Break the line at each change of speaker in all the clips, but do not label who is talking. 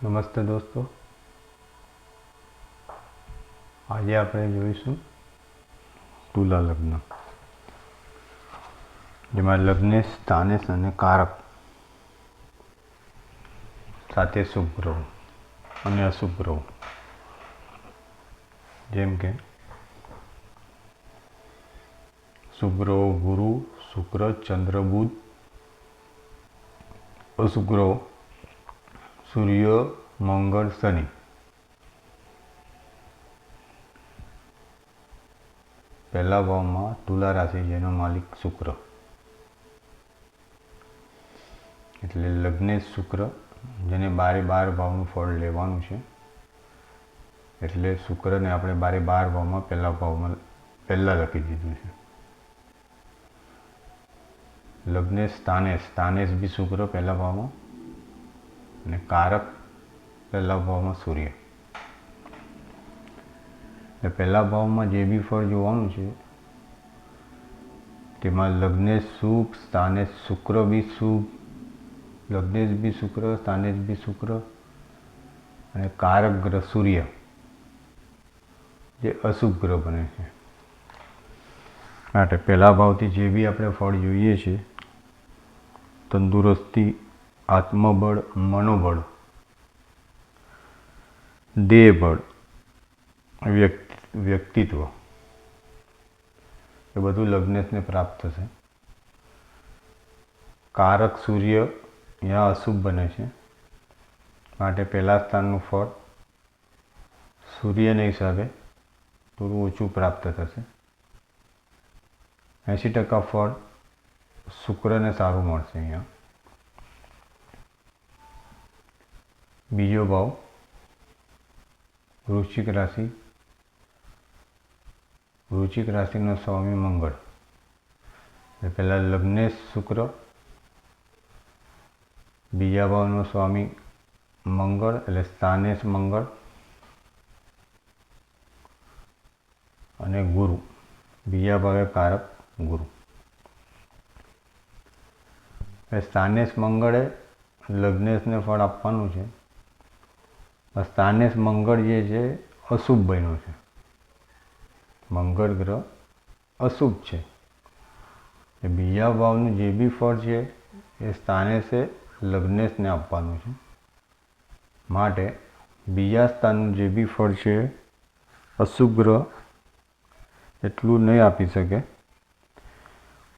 નમસ્તે દોસ્તો, આજે આપણે જોઈશું તુલા લગ્ન, જેમાં લગ્નેશ, સ્થાનેશ અને કારક સાથે શુભ ગ્રહો અને અશુભ ગ્રહો, જેમ કે શુભ ગ્રહો ગુરુ, શુક્ર, ચંદ્ર, બુધ. અશુભ ગ્રહો સૂર્ય, મંગળ, શનિ. પહેલા ભાવમાં તુલા રાશિ, જેનો માલિક શુક્ર, એટલે લગ્નેશ શુક્ર, જેને 12 ભાવનું ફળ લેવાનું છે. એટલે શુક્રને આપણે 12 ભાવમાં પહેલા લખી દીધું છે. લગ્નેશ, સ્થાનેશ બી શુક્ર પહેલા ભાવમાં, અને કારક પહેલા ભાવમાં સૂર્ય. એટલે પહેલા ભાવમાં જે બી ફળ જોવાનું છે તેમાં લગ્નેશ શુભ, સ્થાનેશ શુક્ર બી શુભ, લગ્નેશ બી શુક્ર, સ્થાનેશ બી શુક્ર, અને કારક ગ્રહ સૂર્ય જે અશુભ ગ્રહ બને છે. માટે પહેલા ભાવથી જે બી આપણે ફળ જોઈએ છે, તંદુરસ્તી, આત્મબળ, મનોબળ, દેહબળ, વ્યક્તિત્વ, એ બધું લગ્નેશને પ્રાપ્ત થશે. કારક સૂર્ય यहाँ અશુભ બને છે, માટે પહેલા સ્થાનનું ફળ સૂર્યના હિસાબે થોડું ઓછું પ્રાપ્ત થશે. 80% ફળ શુક્રને સારું મળશે. અહીંયા બીજો ભાવ વૃશ્ચિક રાશિ, વૃશ્ચિક રાશિનો સ્વામી મંગળ. પહેલાં લગ્નેશ શુક્ર, બીજા ભાવનો સ્વામી મંગળ એટલે સ્થાનેશ મંગળ, અને ગુરુ બીજા ભાવે કારક ગુરુ. સ્થાનેશ મંગળે લગ્નેશને ફળ આપવાનું છે. સ્થાનેશ મંગળ જે છે અશુભ બન્યો છે, મંગળ ગ્રહ અશુભ છે. એ બીજા ભાવનું જે બી ફળ છે એ સ્થાનેશે લગ્નેશને આપવાનું છે. માટે બીજા સ્થાનનું જે બી ફળ છે અશુભ ગ્રહ એટલું નહીં આપી શકે.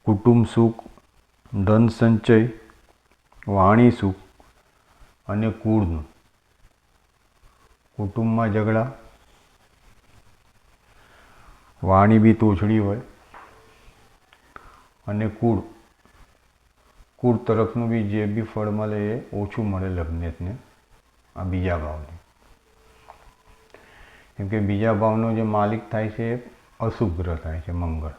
કુટુંબ સુખ, ધન સંચય, વાણી સુખ અને કુળનું. કુટુંબમાં ઝઘડા, વાણી બી તોછડી હોય, અને કુળ તરફનું બી જે બી ફળ મળે એ ઓછું મળે લગ્નેશને આ બીજા ભાવને. કેમ કે બીજા ભાવનો જે માલિક થાય છે એ અશુભ ગ્રહ થાય છે, મંગળ.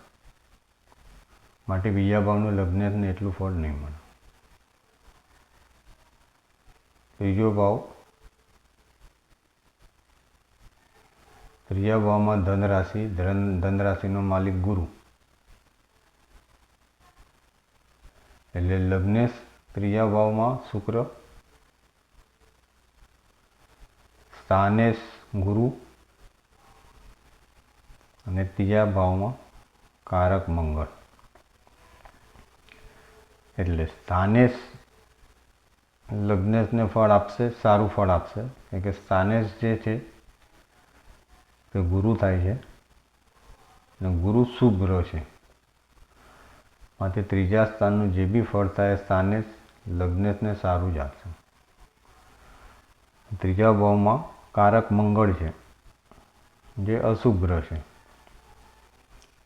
માટે બીજા ભાવનું લગ્નેશને એટલું ફળ નહીં મળે. ત્રીજો ભાવ, ત્રીજા ભાવમાં ધન રાશિનો માલિક ગુરુ. એટલે લગ્નેશ ત્રીજા ભાવમાં શુક્ર, સ્થાનેશ ગુરુ, અને ત્રીજા ભાવમાં કારક મંગળ. એટલે સ્થાનેશ લગ્નેશને ફળ આપશે, સારું ફળ આપશે. કારણ કે સ્થાનેશ જે છે તે ગુરુ થાય છે, અને ગુરુ શુભ ગ્રહ છે. માટે ત્રીજા સ્થાનનું જે બી ફળ થાય સ્થાનેશ લગ્નેશને સારું જ આપશે. ત્રીજા ભાવમાં કારક મંગળ છે, જે અશુભ ગ્રહ છે.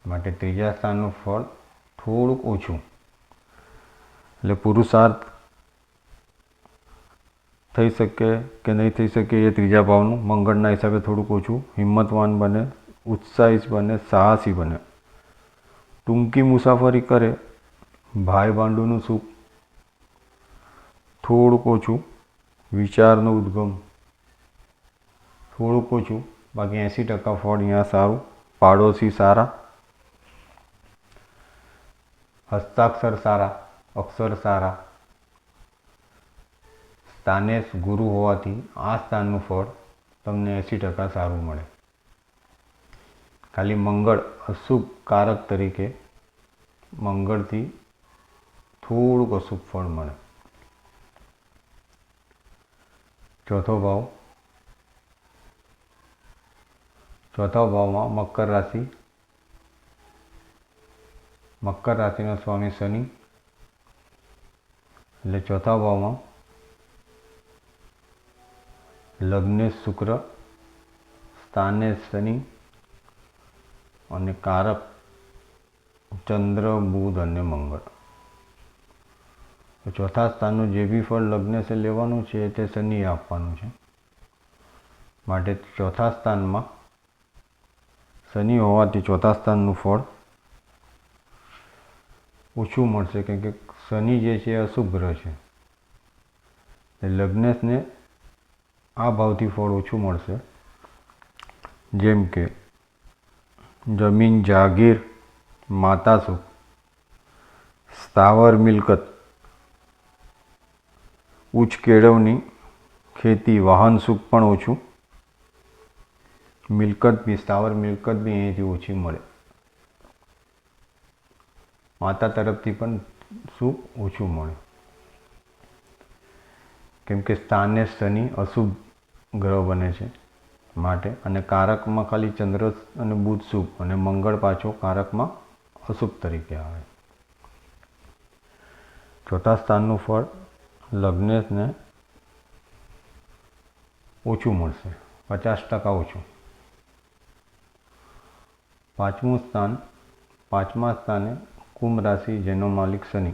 માટે ત્રીજા સ્થાનનું ફળ થોડુંક ઓછું. એટલે પુરુષાર્થ થઈ શકે કે નહીં થઈ શકે એ ત્રીજા ભાવનું મંગળના હિસાબે થોડુંક ઓછું. હિંમતવાન બને, ઉત્સાહિત બને, સાહસી બને. ટૂંકી મુસાફરી કરે, ભાઈ ભાંડુનું સુખ થોડુંક ઓછું. વિચારનો ઉદ્ગમ થોડુંક ઓછું. બાકી 80% ફળ અહીંયા સારું. પાડોશી સારા, હસ્તાક્ષર સારા, અક્ષર સારા. સ્થાનેશ ગુરુ હોવાથી આ સ્થાનનું ફળ તમને 80% સારું મળે. ખાલી મંગળ અશુભ કારક તરીકે મંગળથી થોડુંક અશુભ ફળ મળે. ચોથો ભાવમાં મકર રાશિ. મકર રાશિનો સ્વામી શનિ, એટલે ચોથા ભાવમાં લગ્નેશ શુક્ર, સ્થાનેશ શનિ અને કારક ચંદ્ર, બુધ અને મંગળ. ચોથા સ્થાનનું જે બી ફળ લગ્નેશે લેવાનું છે તે શનિએ આપવાનું છે. માટે ચોથા સ્થાનમાં શનિ હોવાથી ચોથા સ્થાનનું ફળ ઓછું મળશે, કેમ કે શનિ જે છે એ અશુભ ગ્રહ છે. લગ્નેશને આ ભાવથી ફળ ઓછું મળશે, જેમ કે જમીન, જાગીર, માતા સુખ, સ્થાવર મિલકત, ઉચ્ચ કેળવણી, ખેતી, વાહન સુખ પણ ઓછું. મિલકત બી, સ્થાવર મિલકત બી અહીંથી ઓછી મળે. માતા તરફથી પણ સુખ ઓછું મળે, કેમ કે સ્થાને શનિ અશુભ ગ્રહ બને છે માટે. અને કારકમાં ખાલી ચંદ્ર અને બુધ શુભ અને મંગળ પાછો કારકમાં અશુભ તરીકે આવે. ચોથા સ્થાનનું ફળ લગ્નેશને ઓછું મળશે, 50% ઓછું. પાંચમા સ્થાને કુંભ રાશિ, જેનો માલિક શનિ.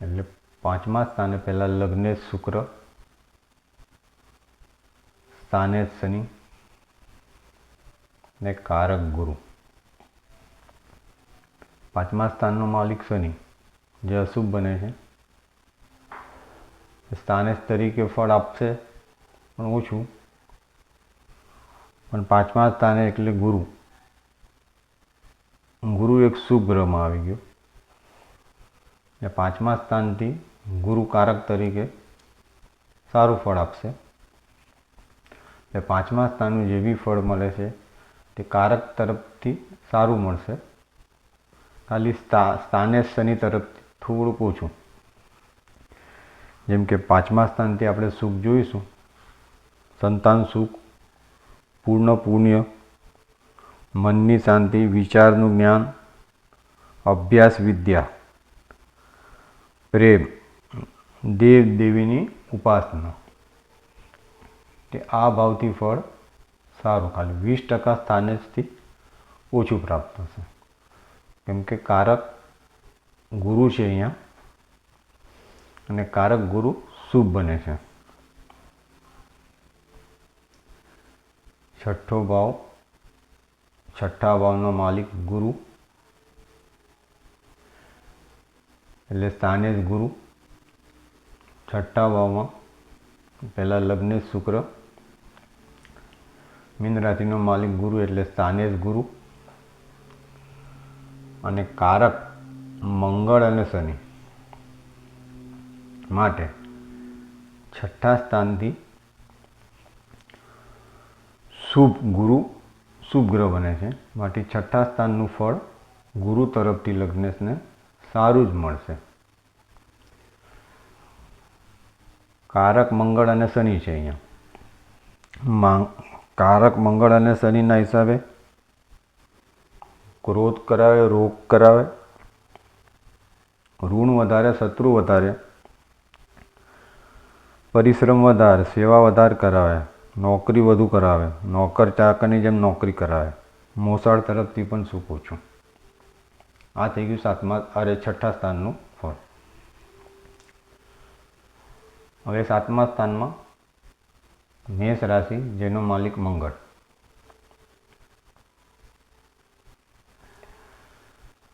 એટલે પાંચમા સ્થાને પહેલા લગ્નેશ શુક્ર, સ્થાનેશ શનિ ને કારક ગુરુ. પાંચમા સ્થાનનો માલિક શનિ જે અશુભ બને છે, સ્થાનેશ તરીકે ફળ આપશે પણ ઓછું. પણ પાંચમા સ્થાને એટલે ગુરુ એક શુભ ગ્રહમાં આવી ગયો. ને પાંચમા સ્થાનથી ગુરુ કારક તરીકે સારું ફળ આપશે. એટલે પાંચમા સ્થાનનું જે બી ફળ મળે છે તે કારક તરફથી સારું મળશે, ખાલી સ્થાનેશ શનિ તરફથી થોડુંક ઓછું. જેમ કે પાંચમા સ્થાનથી આપણે સુખ જોઈશું: સંતાન સુખ, પૂર્ણ પુણ્ય, મનની શાંતિ, વિચારનું જ્ઞાન, અભ્યાસ વિદ્યા, પ્રેમ, દેવ દેવીની ઉપાસના. કે આ ભાવથી ફળ સારું, ખાલી 20% સ્થાનેશથી ઓછું પ્રાપ્ત થશે, કેમ કે કારક ગુરુ છે અહીંયા, અને કારક ગુરુ શુભ બને છે. છઠ્ઠા ભાવનો માલિક ગુરુ, એટલે સ્થાનેશ ગુરુ. છઠ્ઠા ભાવમાં પહેલા લગ્નેશ શુક્ર, મીન રાશિનો માલિક ગુરુ એટલે સ્થાનેશ ગુરુ, અને કારક મંગળ અને શનિ. માટે છઠ્ઠા સ્થાનથી શુભ ગ્રહ બને છે. માટે છઠ્ઠા સ્થાનનું ફળ ગુરુ તરફથી લગ્નેશને સારું જ મળશે. કારક મંગળ અને શનિ છે અહીંયા. કારક મંગળ અને શનિના હિસાબે ક્રોધ કરાવે, રોગ કરાવે, ઋણ વધારે, શત્રુ વધારે, પરિશ્રમ વધારે, સેવા વધારે કરાવે, નોકરી વધુ કરાવે, નોકર ચાકરની જેમ નોકરી કરાવે, મોસાળ તરફથી પણ સુખ ઓછું. આ થઈ ગયું છઠ્ઠા સ્થાનનું ફળ. હવે સાતમા સ્થાનમાં મેષ રાશિ, જેનો માલિક મંગળ.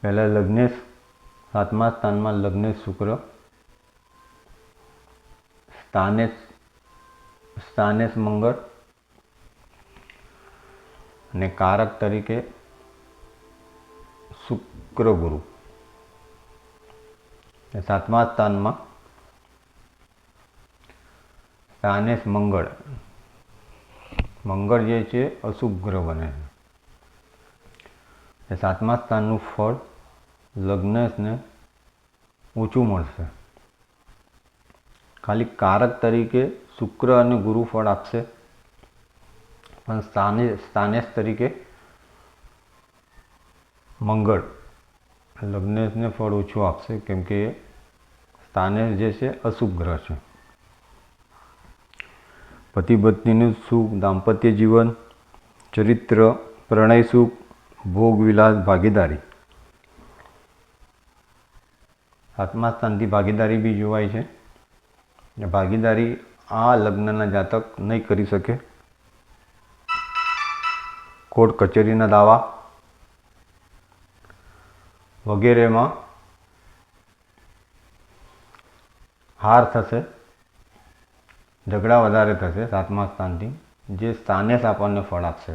પહેલા લગ્નેશ, સાતમા સ્થાનમાં લગ્નેશ શુક્ર, સ્થાનેશ મંગળ અને કારક તરીકે શુક્ર ગુરુ. સાતમા સ્થાનમાં સ્થાનેશ મંગળ, મંગળ જે છે અશુભ ગ્રહ બને છે. 7મા સ્થાનનું ફળ લગ્નેશને ઓછું મળશે. ખાલી કારક તરીકે શુક્ર અને ગુરુ ફળ આપશે, પણ સ્થાનેશ તરીકે મંગળ લગ્નેશને ફળ ઓછું આપશે, કેમ કે સ્થાનેશ જે છે અશુભ ગ્રહ છે. પતિ પત્નીનું સુખ, દાંપત્ય જીવન, ચરિત્ર, પ્રણય સુખ, ભોગ વિલાસ, ભાગીદારી. 7મા સ્થાનથી ભાગીદારી બી જોવાય છે. ભાગીદારી આ લગ્નના જાતક નહીં કરી શકે. કોર્ટ કચેરીના દાવા વગેરેમાં હાર થશે, ઝઘડા વધારે થશે 7મા સ્થાનથી. જે સ્થાનેશ આપણને ફળ આપશે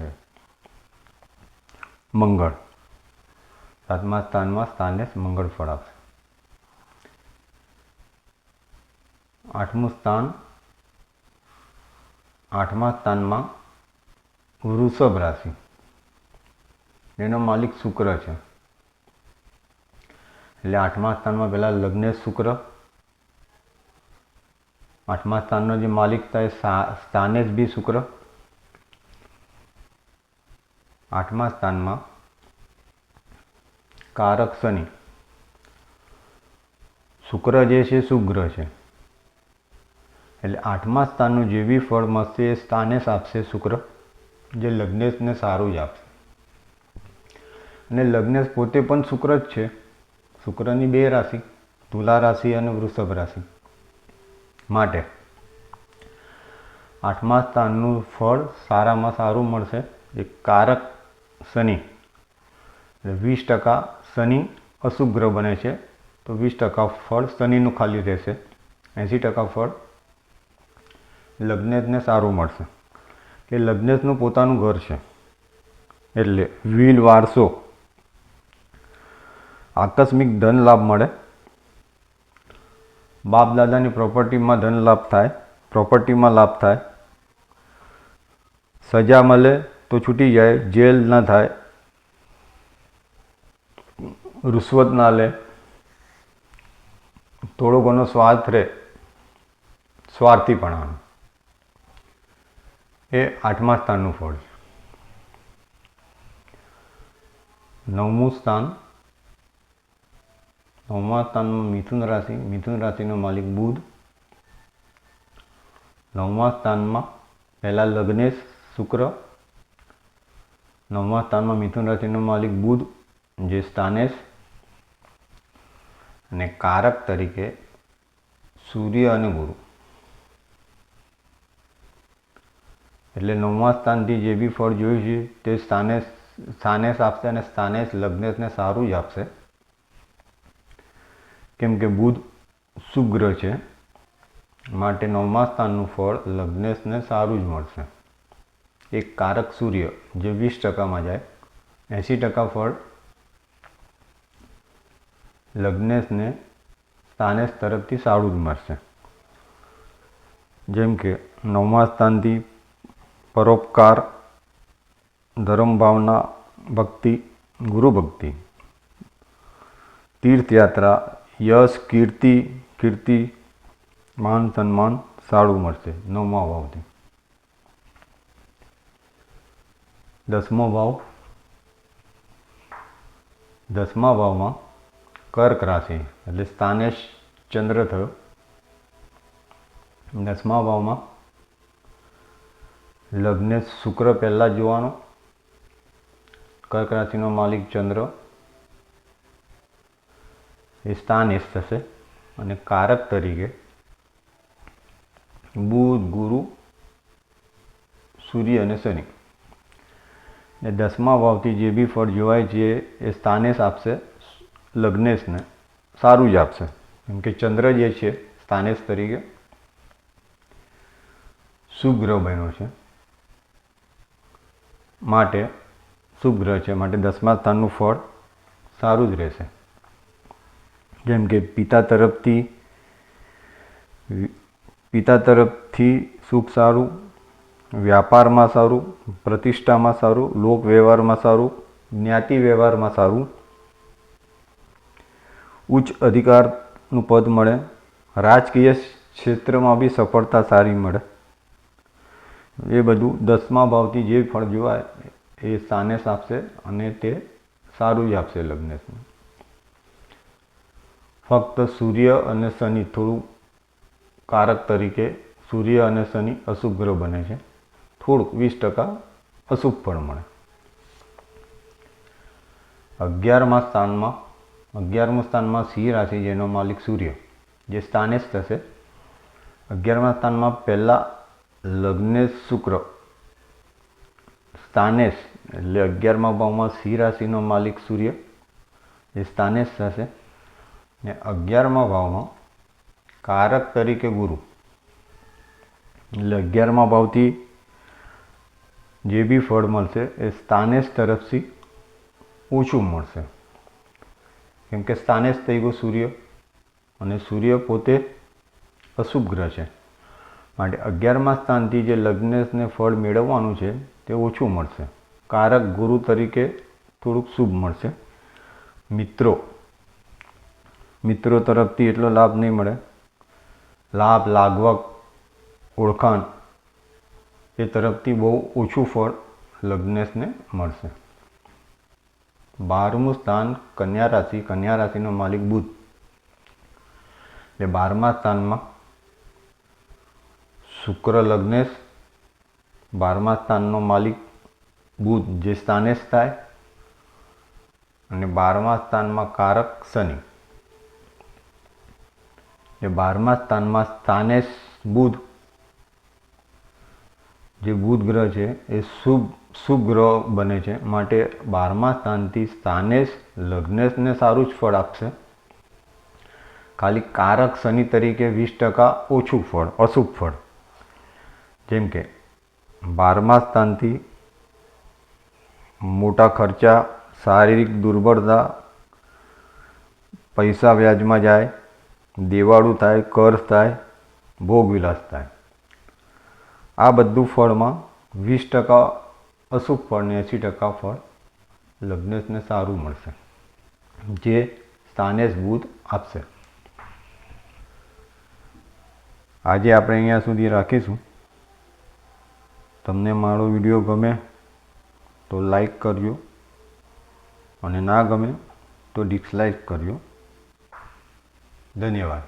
મંગળ, 7મા સ્થાનમાં સ્થાનેશ મંગળ ફળ આપશે. 8મું સ્થાન, 8મા સ્થાનમાં વૃષભ રાશિ, એનો માલિક શુક્ર છે. એટલે 8મા સ્થાનમાં પહેલા લગ્નેશ શુક્ર, 8મા સ્થાનનો જે માલિક થાય સ્થાનેશ બી શુક્ર. 8મા સ્થાનમાં કારક શનિ. શુક્ર જે છે શુભ ગ્રહ છે, એટલે 8મા સ્થાનનું જે બી ફળ મળશે એ સ્થાનેશ આપશે શુક્ર, જે લગ્નેશને સારું જ આપશે. અને લગ્નેશ પોતે પણ શુક્ર જ છે. શુક્રની 2 રાશિ, તુલા રાશિ અને વૃષભ રાશિ. માટે 8મા સ્થાનનું ફળ સારામાં સારું મળશે. એક કારક શનિ, 20% શનિ અશુભ ગ્રહ બને છે, તો 20% ફળ શનિનું ખાલી રહેશે. 80% ફળ લગ્નેશને સારું મળશે, કે લગ્નેશનું પોતાનું ઘર છે. એટલે વીલ વારસો, આકસ્મિક ધન લાભ મળે, બાપ દાદાની પ્રોપર્ટીમાં ધન લાભ થાય, પ્રોપર્ટીમાં લાભ થાય, સજા મળે તો છૂટી જાય, જેલ ના થાય, રૂશ્વત ના લે, થોડો ઘણો સ્વાર્થ રહે, સ્વાર્થીપણાનું, એ 8મા સ્થાનનું ફળ છે. 9મું સ્થાન, 9મા સ્થાનમાં મિથુન રાશિ, મિથુન રાશિનો માલિક બુધ. 9મા સ્થાનમાં પહેલા લગ્નેશ શુક્ર, 9મા સ્થાનમાં મિથુન રાશિનો માલિક બુધ, જે સ્થાનેશ, અને કારક તરીકે સૂર્ય અને ગુરુ. એટલે 9મા સ્થાનથી જે બી ફળ જોયું છે તે સ્થાનેશ આપશે, અને સ્થાનેશ લગ્નેશને સારું જ આપશે, કેમ કે બુધ શુભ ગ્રહ છે. માટે 9મા સ્થાનનું ફળ લગ્નેશને સારું જ મળશે. એક કારક સૂર્ય, જે 20%માં જાય, 80% ફળ લગ્નેશને સ્થાનેશ તરફથી સારું જ મળશે. જેમ કે 9મા સ્થાનથી પરોપકાર, ધર્મ ભાવના, ભક્તિ, ગુરુ ભક્તિ, તીર્થયાત્રા, યશ, કીર્તિ, માન સન્માન સારું મળશે 9મા ભાવથી. 10મો ભાવ, 10મા ભાવમાં કર્ક રાશિ, એટલે સ્થાનેશ ચંદ્ર થયો. 10મા ભાવમાં લગ્નેશ શુક્ર પહેલા જોવાનો, કર્ક રાશિનો માલિક ચંદ્ર, એ સ્થાનેશ થશે. અને કારક તરીકે બુધ, ગુરુ, સૂર્ય અને શનિ. ને 10મા ભાવથી જે બી ફળ જોવાય છે એ સ્થાનેશ આપશે, લગ્નેશને સારું જ આપશે, કેમ કે ચંદ્ર જે છે સ્થાનેશ તરીકે શુભ ગ્રહ બન્યો છે. માટે શુભ ગ્રહ છે, માટે 10મા સ્થાનનું ફળ સારું જ રહેશે. જેમ કે પિતા તરફથી પિતા તરફથી સુખ સારું, વ્યાપારમાં સારું, પ્રતિષ્ઠામાં સારું, લોક વ્યવહારમાં સારું, જ્ઞાતિ વ્યવહારમાં સારું, ઉચ્ચ અધિકારનું પદ મળે, રાજકીય ક્ષેત્રમાં બી સફળતા સારી મળે. એ બધું 10મા ભાવથી જે ફળ જોવાય એ સ્થાનેશ આપશે અને તે સારું જ આપશે લગ્નેશને. ફક્ત સૂર્ય અને શનિ થોડું કારક તરીકે સૂર્ય અને શનિ અશુભ ગ્રહ બને છે, થોડુંક 20% અશુભ ફળ મળે. 11મા સ્થાનમાં સિંહ રાશિ, જેનો માલિક સૂર્ય, જે સ્થાનેશ થશે. 11મા સ્થાનમાં પહેલા લગ્નેશ શુક્ર સ્થાનેશ, એટલે 11મા ભાવમાં સિંહ રાશિનો માલિક સૂર્ય એ સ્થાનેશ થશે. ને 11મા ભાવમાં કારક તરીકે ગુરુ, એટલે 11મા ભાવથી જે બી ફળ મળશે એ સ્થાનેશ તરફથી ઓછું મળશે, કેમ કે સ્થાનેશ થઈ ગયો સૂર્ય અને સૂર્ય પોતે અશુભ ગ્રહ છે. માટે 11મા સ્થાનથી જે લગ્નેશને ફળ મેળવવાનું છે તે ઓછું મળશે. કારક ગુરુ તરીકે થોડુંક શુભ મળશે. મિત્રો તરફથી એટલો લાભ નહીં મળે. લાભ, લાગવક, ઓળખાણ એ તરફથી બહુ ઓછું ફળ લગ્નેશને મળશે. 12મું સ્થાન કન્યા રાશિ, કન્યા રાશિનો માલિક બુધ, એટલે 12મા સ્થાનમાં શુક્ર લગ્નેશ, 12મા સ્થાનનો માલિક બુધ જે સ્થાનેશ થાય, અને 12મા સ્થાનમાં કારક શનિ, જે 12મા સ્થાનમાં સ્થાનેશ બુધ, જે બુધ ગ્રહ છે એ શુભ ગ્રહ બને છે. માટે 12મા સ્થાનથી સ્થાનેશ લગ્નેશને સારું જ ફળ આપશે. ખાલી કારક શનિ તરીકે 20% ઓછું ફળ, અશુભ ફળ. જેમ કે 12મા સ્થાનથી મોટા ખર્ચા, શારીરિક દુર્બળતા, પૈસા વ્યાજમાં જાય, દેવાળું થાય, કર્જ થાય, ભોગવિલાસ થાય. આ બધું ફળમાં 20% અશુભ ફળ ને 80% ફળ લગ્નેશને સારું મળશે, જે સ્થાનેશ બુધ આપશે. આજે આપણે અહીંયા સુધી રાખીશું. તમને મારો વિડીયો ગમે તો લાઈક કરજો અને ના ગમે તો ડિસલાઈક કરજો. ધન્યવાદ.